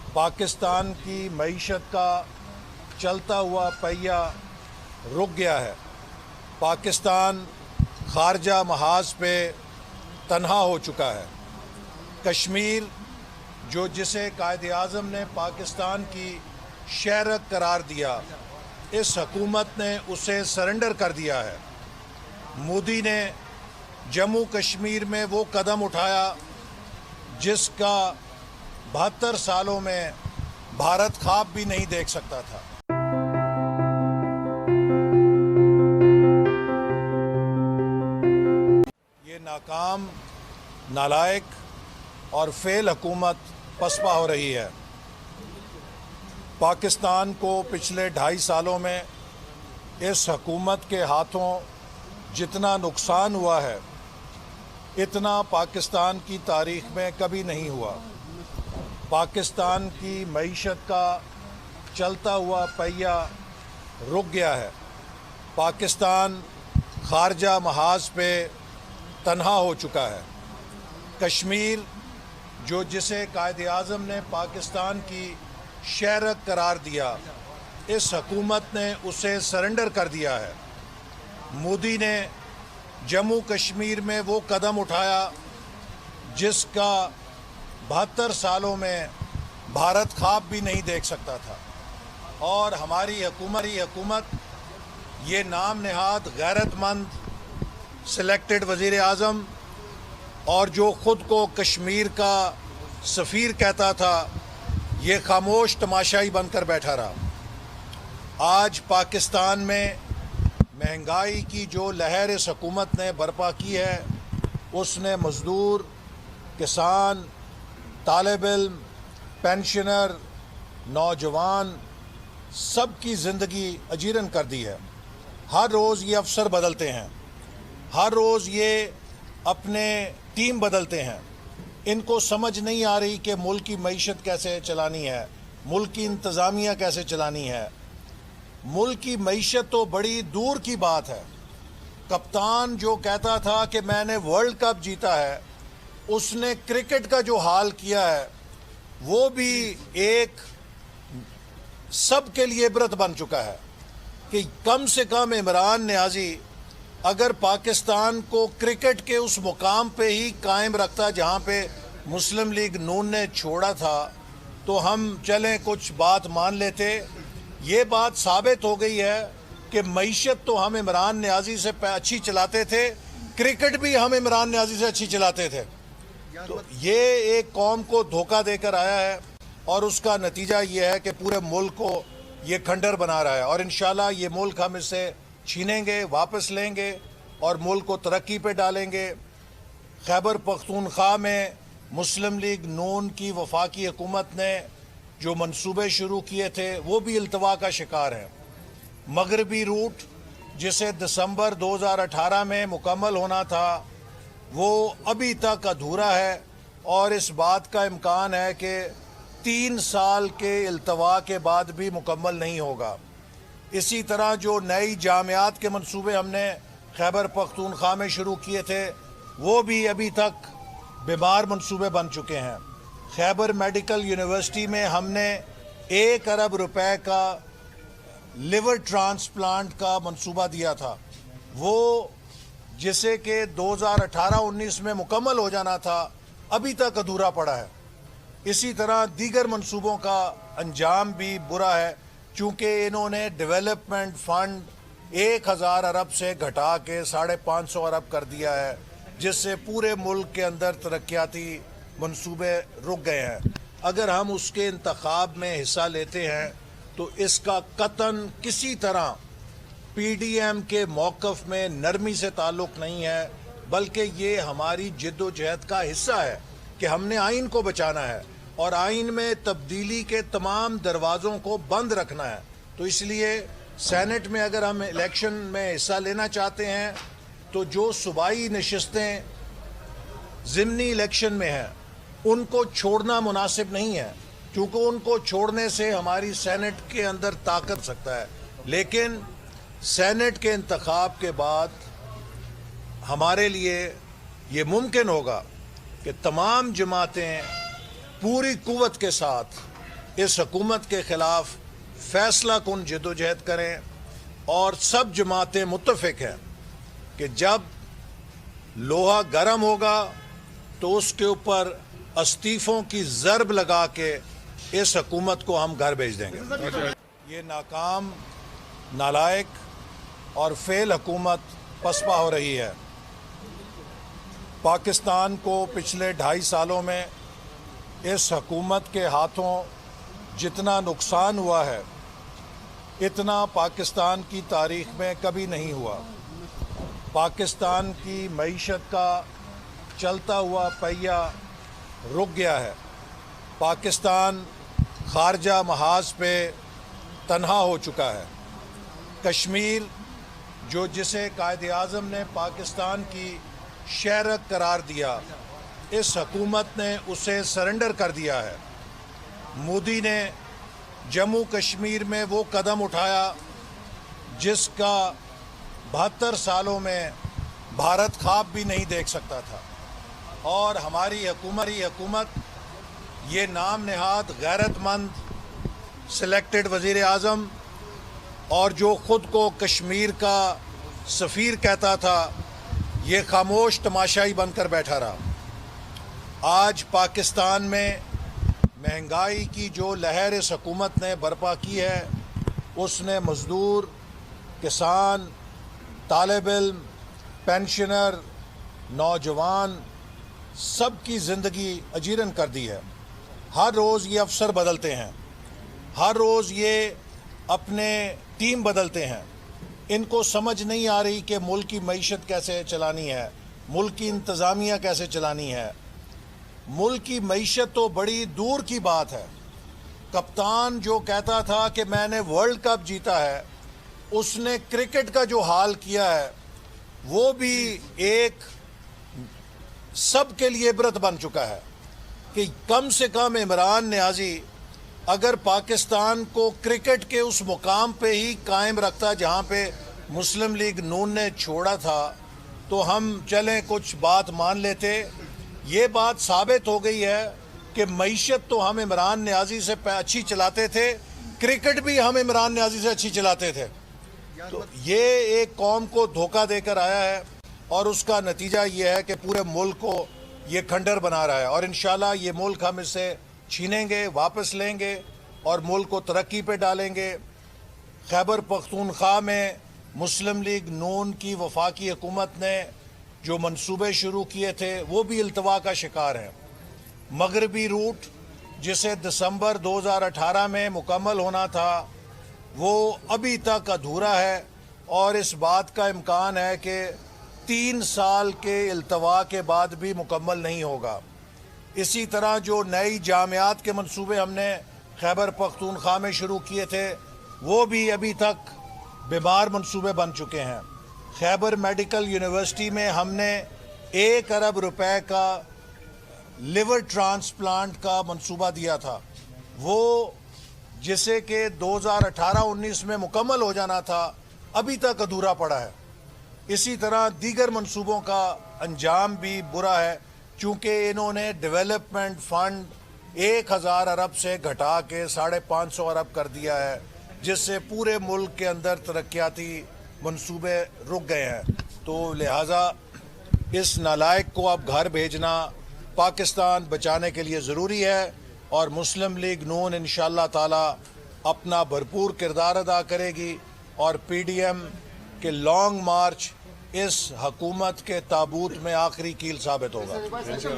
पाकिस्तान की मईशत का चलता हुआ पहिया रुक गया है। पाकिस्तान खारजा महाज पे तन्हा हो चुका है। कश्मीर जो जिसे कायद आज़म ने पाकिस्तान की शहरक करार दिया, इस हुकूमत ने उसे सरेंडर कर दिया है। मोदी ने जम्मू कश्मीर में वो कदम उठाया जिसका 72 सालों में भारत ख्वाब भी नहीं देख सकता था। ये नाकाम, नालायक और फेल हुकूमत पसपा हो रही है। पाकिस्तान को पिछले 2.5 सालों में इस हुकूमत के हाथों जितना नुकसान हुआ है, इतना पाकिस्तान की तारीख में कभी नहीं हुआ। पाकिस्तान की मईशत का चलता हुआ पहिया रुक गया है। पाकिस्तान खारजा महाज पे तन्हा हो चुका है। कश्मीर जो जिसे कायद आज़म ने पाकिस्तान की शहरक करार दिया, इस हुकूमत ने उसे सरेंडर कर दिया है। मोदी ने जम्मू कश्मीर में वो कदम उठाया जिसका 72 सालों में भारत ख्वाब भी नहीं देख सकता था। और हमारी हुकूमत ये नाम नहाद गैरतमंद सिलेक्टेड वज़ीर आज़म और जो ख़ुद को कश्मीर का सफ़ीर कहता था, ये खामोश तमाशाई बनकर बैठा रहा। आज पाकिस्तान में महंगाई की जो लहर इस हुकूमत ने बर्पा की है, उसने मज़दूर, किसान, तालिब इल्म, पेंशनर, नौजवान सब की ज़िंदगी अजीरन कर दी है। हर रोज़ ये अफसर बदलते हैं, हर रोज़ ये अपने टीम बदलते हैं। इनको समझ नहीं आ रही कि मुल्क की मईशत कैसे चलानी है, मुल्क की इंतज़ामिया कैसे चलानी है। मुल्क की मईशत तो बड़ी दूर की बात है। कप्तान जो कहता था कि मैंने वर्ल्ड कप जीता है, उसने क्रिकेट का जो हाल किया है वो भी एक सब के लिए इबरत बन चुका है कि कम से कम इमरान नियाज़ी अगर पाकिस्तान को क्रिकेट के उस मुकाम पे ही कायम रखता जहाँ पे मुस्लिम लीग नून ने छोड़ा था, तो हम चलें कुछ बात मान लेते। ये बात साबित हो गई है कि मईशत तो हम इमरान नियाज़ी से अच्छी चलाते थे, क्रिकेट भी हम इमरान नियाज़ी से अच्छी चलाते थे। तो ये एक कौम को धोखा देकर आया है और उसका नतीजा ये है कि पूरे मुल्क को ये खंडर बना रहा है। और इंशाल्लाह ये मुल्क हम इससे छीनेंगे, वापस लेंगे और मुल्क को तरक्की पे डालेंगे। खैबर पख्तूनख्वा में मुस्लिम लीग नून की वफाकी हुकूमत ने जो मंसूबे शुरू किए थे वो भी इल्तवा का शिकार हैं। मगरबी रूट जिसे दिसंबर 2018 में मुकम्मल होना था, वो अभी तक अधूरा है और इस बात का इम्कान है कि 3 साल के इल्तवा के बाद भी मुकम्मल नहीं होगा। इसी तरह जो नई जामियात के मंसूबे हमने खैबर पख्तूनख्वा में शुरू किए थे, वो भी अभी तक बीमार मंसूबे बन चुके हैं। खैबर मेडिकल यूनिवर्सिटी में हमने 1 अरब रुपए का लिवर ट्रांसप्लांट का मंसूबा दिया था, वो जिसे कि 2018-19 में मुकम्मल हो जाना था, अभी तक अधूरा पड़ा है। इसी तरह दीगर मंसूबों का अंजाम भी बुरा है, चूँकि इन्होंने डेवलपमेंट फ़ंड 1000 अरब से घटा के 550 अरब कर दिया है, जिससे पूरे मुल्क के अंदर तरक्याती मंसूबे रुक गए हैं। अगर हम उसके इंतखाब में हिस्सा लेते हैं तो इसका कतन किसी तरह पीडीएम के मौक़िफ़ में नरमी से ताल्लुक़ नहीं है, बल्कि ये हमारी जिद्दोजहद का हिस्सा है कि हमने आइन को बचाना है और आइन में तब्दीली के तमाम दरवाज़ों को बंद रखना है। तो इसलिए सेनेट में अगर हम इलेक्शन में हिस्सा लेना चाहते हैं तो जो सूबाई नशिस्तें ज़िमनी इलेक्शन में हैं, उनको छोड़ना मुनासिब नहीं है, क्योंकि उनको छोड़ने से हमारी सेनेट के अंदर ताकत सकता है। लेकिन सेनेट के इंतखाब के बाद हमारे लिए ये मुमकिन होगा कि तमाम जमातें पूरी कुव्वत के साथ इस हुकूमत के खिलाफ फैसला कुन जदोजहद करें और सब जमातें मुत्तफिक हैं कि जब लोहा गर्म होगा तो उसके ऊपर इस्तीफ़ों की ज़रब लगा के इस हुकूमत को हम घर भेज देंगे। ये नाकाम, नालायक और फेल हुकूमत पसपा हो रही है। पाकिस्तान को पिछले 2.5 सालों में इस हुकूमत के हाथों जितना नुकसान हुआ है, इतना पाकिस्तान की तारीख में कभी नहीं हुआ। पाकिस्तान की मईशत का चलता हुआ पहिया रुक गया है। पाकिस्तान खारजा महाज पे तन्हा हो चुका है। कश्मीर जो जिसे कायद आज़म ने पाकिस्तान की शहरक करार दिया, इस हुकूमत ने उसे सरेंडर कर दिया है। मोदी ने जम्मू कश्मीर में वो कदम उठाया जिसका 72 सालों में भारत ख्वाब भी नहीं देख सकता था। और हमारी हुकूमत ये नाम नहाद गैरतमंद सिलेक्टेड वज़ीर आज़म और जो ख़ुद को कश्मीर का सफ़ीर कहता था, ये खामोश तमाशाई बनकर बैठा रहा। आज पाकिस्तान में महंगाई की जो लहर इस हुकूमत ने बर्पा की है, उसने मज़दूर, किसान, तालिब इल्म, पेंशनर, नौजवान सब की ज़िंदगी अजीरन कर दी है। हर रोज़ ये अफसर बदलते हैं, हर रोज़ ये अपने टीम बदलते हैं। इनको समझ नहीं आ रही कि मुल्क की मईशत कैसे चलानी है, मुल्क की इंतज़ामिया कैसे चलानी है। मुल्क की मईशत तो बड़ी दूर की बात है। कप्तान जो कहता था कि मैंने वर्ल्ड कप जीता है, उसने क्रिकेट का जो हाल किया है वो भी एक सब के लिए इबरत बन चुका है कि कम से कम इमरान नियाज़ी अगर पाकिस्तान को क्रिकेट के उस मुकाम पे ही कायम रखता जहाँ पे मुस्लिम लीग नून ने छोड़ा था, तो हम चलें कुछ बात मान लेते। ये बात साबित हो गई है कि मईशत तो हम इमरान नियाज़ी से अच्छी चलाते थे, क्रिकेट भी हम इमरान नियाज़ी से अच्छी चलाते थे। तो ये एक कौम को धोखा देकर आया है और उसका नतीजा ये है कि पूरे मुल्क को ये खंडर बना रहा है। और इंशाल्लाह ये मुल्क हम इससे छीनेंगे, वापस लेंगे और मुल्क को तरक्की पे डालेंगे। खैबर पख्तूनख्वा में मुस्लिम लीग नून की वफाकी हुकूमत ने जो मंसूबे शुरू किए थे वो भी इल्तवा का शिकार हैं। मगरबी रूट जिसे दिसंबर 2018 में मुकम्मल होना था, वो अभी तक अधूरा है और इस बात का इम्कान है कि 3 साल के इल्तवा के बाद भी मुकम्मल नहीं होगा। इसी तरह जो नई जामियात के मंसूबे हमने खैबर पख्तूनख्वा में शुरू किए थे, वो भी अभी तक बीमार मंसूबे बन चुके हैं। खैबर मेडिकल यूनिवर्सिटी में हमने 1 अरब रुपए का लिवर ट्रांसप्लांट का मंसूबा दिया था, वो जिसे कि 2018-19 में मुकम्मल हो जाना था, अभी तक अधूरा पड़ा है। इसी तरह दीगर मंसूबों का अंजाम भी बुरा है, चूँकि इन्होंने डेवलपमेंट फ़ंड 1000 अरब से घटा के 550 अरब कर दिया है, जिससे पूरे मुल्क के अंदर तरक्याती मंसूबे रुक गए हैं। तो लिहाजा इस नालायक को अब घर भेजना पाकिस्तान बचाने के लिए ज़रूरी है और मुस्लिम लीग नून इंशाअल्लाह ताला अपना भरपूर किरदार अदा करेगी और PDM के लॉन्ग मार्च इस हुकूमत के ताबूत में आखिरी कील साबित होगा।